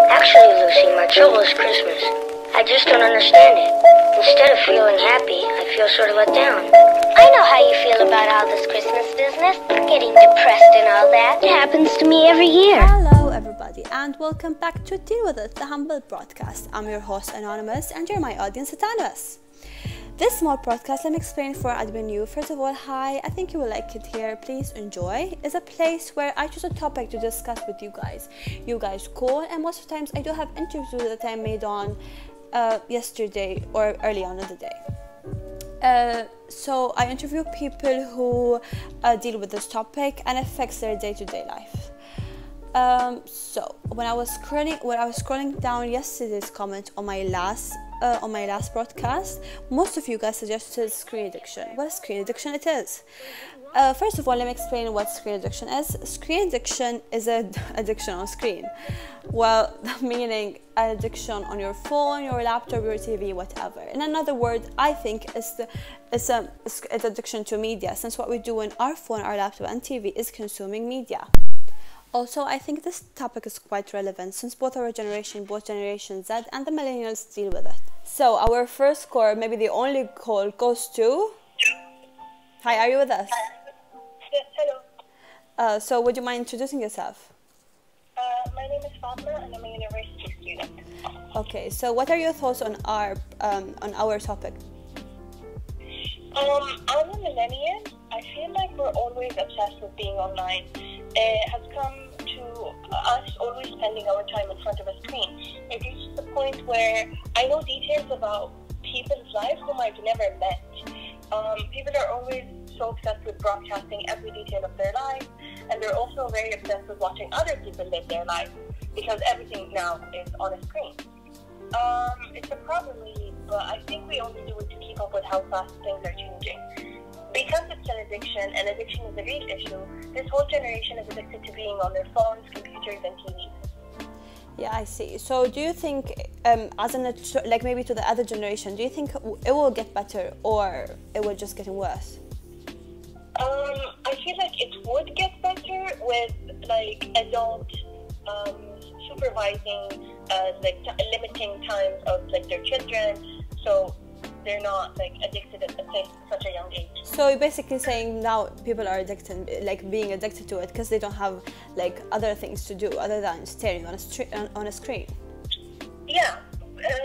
Actually, Lucy, my trouble is Christmas. I just don't understand it. Instead of feeling happy, I feel sort of let down. I know how you feel about all this Christmas business, getting depressed and all that. It happens to me every year. Hello everybody and welcome back to Deal With It, the Humble broadcast. I'm your host Anonymous and you're my audience at Anonymous. This small podcast, let me explain for admin you. First of all, hi, I think you will like it here. Please enjoy. It's a place where I choose a topic to discuss with you guys. You guys call, and most of the times I do have interviews that I made on yesterday or early on in the day. So I interview people who deal with this topic and affects their day-to-day life. So when I was scrolling down yesterday's comment on my last broadcast, most of you guys suggested screen addiction. What screen addiction it is? First of all, let me explain what screen addiction is. Screen addiction is an addiction on screen. Well, meaning an addiction on your phone, your laptop, your TV, whatever. In another word, I think it's addiction to media, since what we do on our phone, our laptop, and TV is consuming media. Also, I think this topic is quite relevant since both Generation Z and the millennials deal with it. So our first call, maybe the only call, goes to... Hi, are you with us? Yes, hello. So would you mind introducing yourself? My name is Fatma and I'm a university student. Okay, so what are your thoughts on our topic? I'm a millennial. I feel like we're always obsessed with being online. It has come to us always spending our time in front of a screen. It reaches the point where I know details about people's lives whom I've never met. People are always so obsessed with broadcasting every detail of their lives, and they're also very obsessed with watching other people live their lives because everything now is on a screen. It's a problem really, but I think we only do it to keep up with how fast things are changing. Because it's an addiction, and addiction is a real issue, this whole generation is addicted to being on their phones, computers, and TVs. Yeah, I see. So do you think, like maybe to the other generation, do you think it will get better or it will just get worse? I feel like it would get better with like adult supervising, limiting times of like their children, so they're not like addicted at such a young age. So you're basically saying now people are addicted, like being addicted to it because they don't have like other things to do other than staring on a screen. Yeah,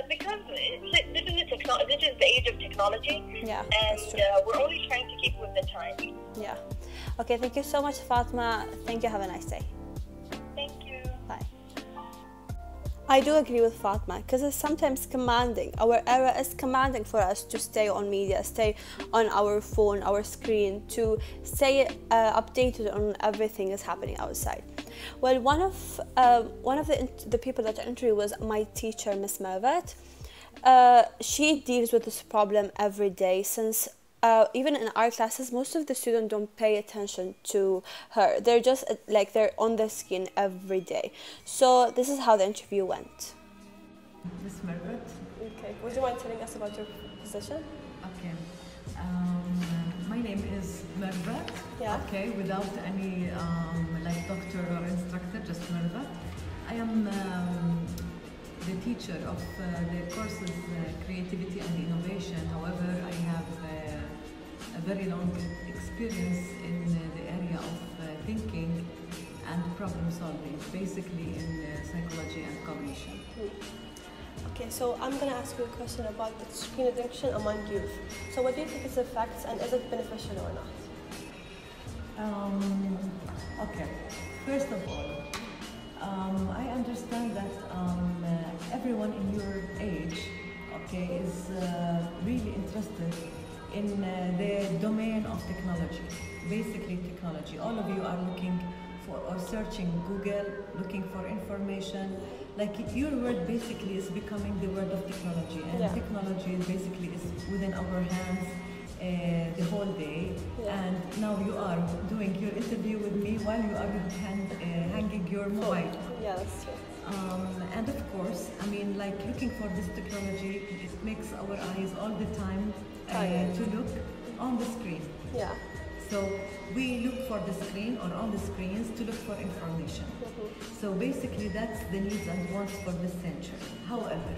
because this is the age of technology. Yeah, and we're only trying to keep with the time. Yeah. Okay, thank you so much, Fatma. Thank you. Have a nice day. Thank you. Bye. I do agree with Fatma because it's sometimes commanding. Our era is commanding for us to stay on media, stay on our phone, our screen, to stay updated on everything that's happening outside. Well, one of the people that I interviewed was my teacher, Miss Mervat. She deals with this problem every day since even in our classes, most of the students don't pay attention to her. They're just they're on their screen every day. So this is how the interview went. Miss Mervat. Okay. Would you mind telling us about your position? Okay. My name is Mervat. Yeah. Okay. Without any like doctor or instructor, just Mervat. I am the teacher of the courses Creativity and Innovation. However, I have a very long experience in the area of thinking and problem solving, basically in psychology and cognition. Okay, so I'm going to ask you a question about the screen addiction among youth. So what do you think its effects and is it beneficial or not? Okay, first of all, I understand that everyone in your age, okay, is really interested in the domain of technology, basically technology. All of you are looking for or searching Google, looking for information. Like your word basically is becoming the word of technology, and technology basically is within our hands the whole day. And now you are doing your interview with me while you are hanging your mobile. Yeah, that's true. And of course, I mean, like looking for this technology, it makes our eyes all the time to look on the screen. Yeah. So we look for the screen or on the screens to look for information. So basically that's the needs and wants for this century. However,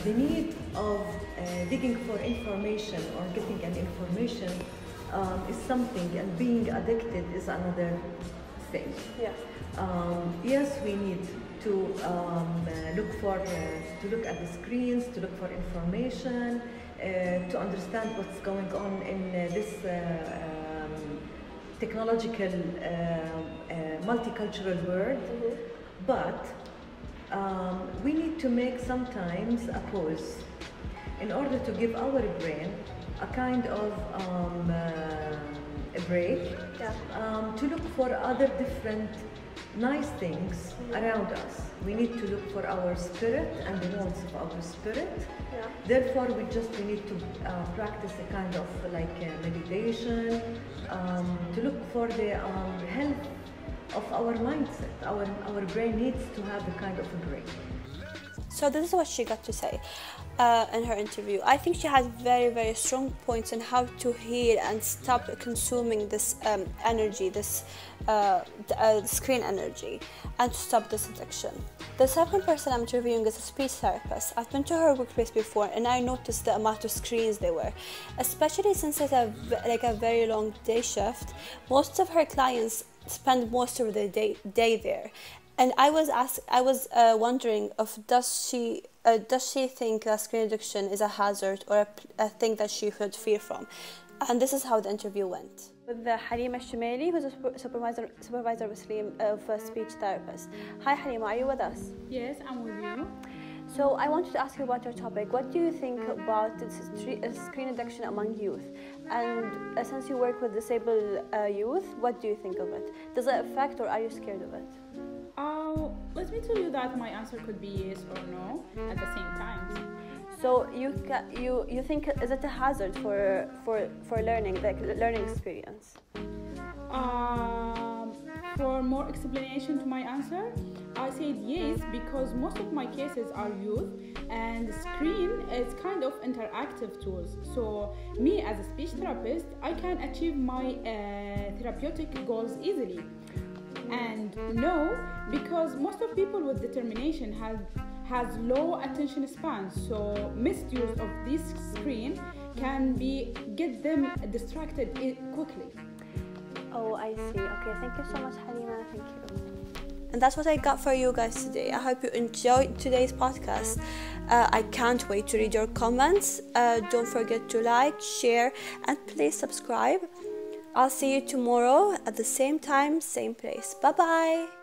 the need of digging for information or getting an information is something, and being addicted is another thing. Yes, we need to look at the screens, to look for information, to understand what's going on in this technological multicultural world, but we need to make sometimes a pause in order to give our brain a kind of a break, to look for other different nice things around us. We need to look for our spirit and the notes of our spirit. Therefore, we need to practice a kind of like meditation, to look for the health of our mindset. Our brain needs to have a kind of a break. So this is what she got to say in her interview. I think she had very, very strong points on how to heal and stop consuming this energy, this screen energy, and to stop this addiction. The second person I'm interviewing is a speech therapist. I've been to her workplace before, and I noticed the amount of screens there were, especially since it's a very long day shift. Most of her clients spend most of the day there. And I was wondering if does she think that screen addiction is a hazard or a thing that she should fear from, and this is how the interview went. With Halima Shumaili, who's a supervisor with Salim of a speech therapist. Hi Halima, are you with us? Yes, I'm with you. So I wanted to ask you about your topic. What do you think about screen addiction among youth? And since you work with disabled youth, what do you think of it? Does it affect, or are you scared of it? Let me tell you that my answer could be yes or no at the same time. So you think, is it a hazard for learning, the learning experience? For more explanation to my answer, I said yes because most of my cases are youth, and the screen is kind of interactive tools. So me as a speech therapist, I can achieve my therapeutic goals easily. And no, because most of people with determination has low attention span, so misuse of this screen can get them distracted quickly. Oh, I see. Okay, thank you so much, Halima. Thank you. And that's what I got for you guys today. I hope you enjoyed today's podcast. I can't wait to read your comments. Don't forget to like, share, and please subscribe. I'll see you tomorrow at the same time, same place. Bye-bye.